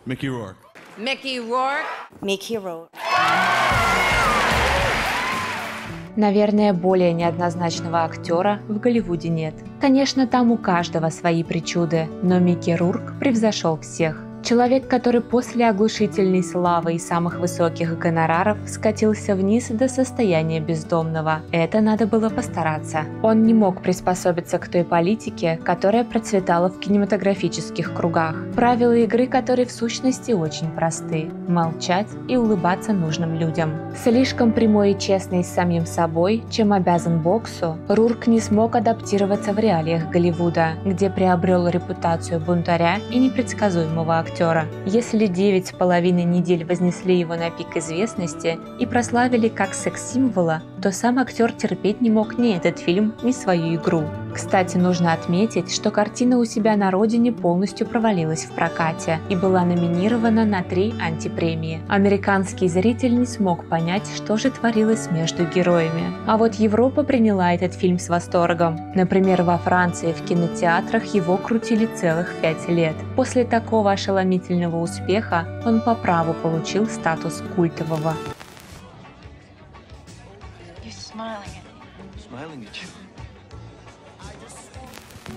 Mickey Rourke. Mickey Rourke. Mickey Rourke. Наверное, более неоднозначного актера в Голливуде нет. Конечно, там у каждого свои причуды, но Микки Рурк превзошел всех. Человек, который после оглушительной славы и самых высоких гонораров скатился вниз до состояния бездомного. Это надо было постараться. Он не мог приспособиться к той политике, которая процветала в кинематографических кругах. Правила игры, которые в сущности очень просты. Молчать и улыбаться нужным людям. Слишком прямой и честный с самим собой, чем обязан боксу, Рурк не смог адаптироваться в реалиях Голливуда, где приобрел репутацию бунтаря и непредсказуемого актера. Если 9,5 недель вознесли его на пик известности и прославили как секс-символа, то сам актер терпеть не мог ни этот фильм, ни свою игру. Кстати, нужно отметить, что картина у себя на родине полностью провалилась в прокате и была номинирована на 3 антипремии. Американский зритель не смог понять, что же творилось между героями. А вот Европа приняла этот фильм с восторгом. Например, во Франции в кинотеатрах его крутили целых 5 лет. После такого ошеломительного успеха он по праву получил статус культового.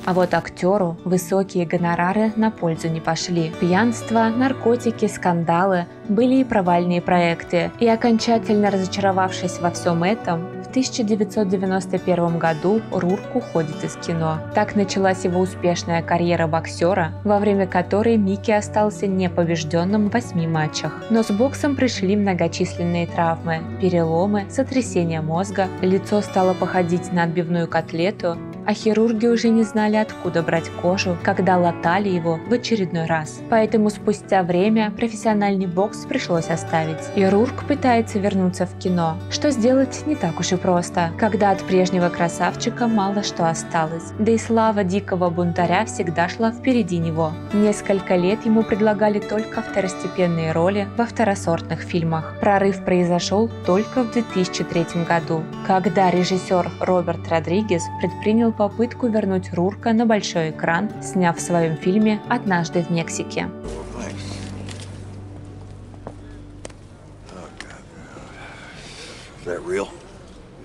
А вот актеру высокие гонорары на пользу не пошли. Пьянство, наркотики, скандалы, были и провальные проекты. И окончательно разочаровавшись во всем этом, в 1991 году Рурк уходит из кино. Так началась его успешная карьера боксера, во время которой Микки остался непобежденным в 8 матчах. Но с боксом пришли многочисленные травмы, переломы, сотрясение мозга, лицо стало походить на отбивную котлету, а хирурги уже не знали, откуда брать кожу, когда латали его в очередной раз. Поэтому спустя время профессиональный бокс пришлось оставить. И Рурк пытается вернуться в кино, что сделать не так уж и просто, когда от прежнего красавчика мало что осталось. Да и слава дикого бунтаря всегда шла впереди него. Несколько лет ему предлагали только второстепенные роли во второсортных фильмах. Прорыв произошел только в 2003 году, когда режиссер Роберт Родригес предпринял попытку вернуть Рурка на большой экран, сняв в своем фильме «Однажды в Мексике».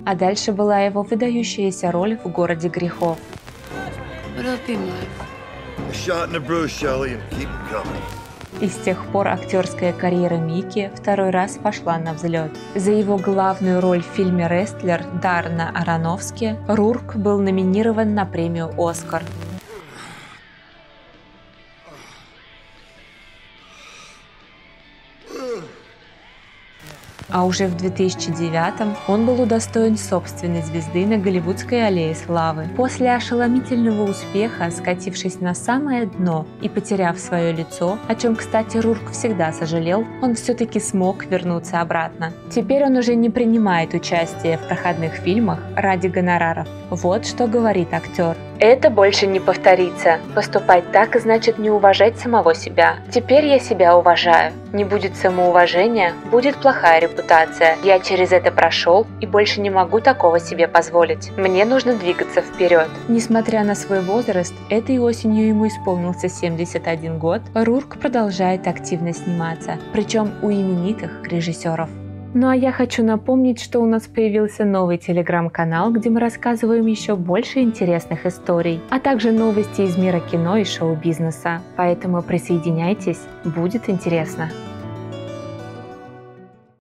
А дальше была его выдающаяся роль в «Городе грехов». И с тех пор актерская карьера Микки второй раз пошла на взлет. За его главную роль в фильме «Рестлер» Даррена Аронофски Рурк был номинирован на премию «Оскар». А уже в 2009-м он был удостоен собственной звезды на Голливудской аллее славы. После ошеломительного успеха, скатившись на самое дно и потеряв свое лицо, о чем, кстати, Рурк всегда сожалел, он все-таки смог вернуться обратно. Теперь он уже не принимает участие в проходных фильмах ради гонораров. Вот что говорит актер. Это больше не повторится. Поступать так значит не уважать самого себя. Теперь я себя уважаю. Не будет самоуважения, будет плохая репутация. Я через это прошел и больше не могу такого себе позволить. Мне нужно двигаться вперед. Несмотря на свой возраст, этой осенью ему исполнился 71 год, Рурк продолжает активно сниматься, причем у именитых режиссеров. Ну а я хочу напомнить, что у нас появился новый телеграм-канал, где мы рассказываем еще больше интересных историй, а также новости из мира кино и шоу-бизнеса. Поэтому присоединяйтесь, будет интересно.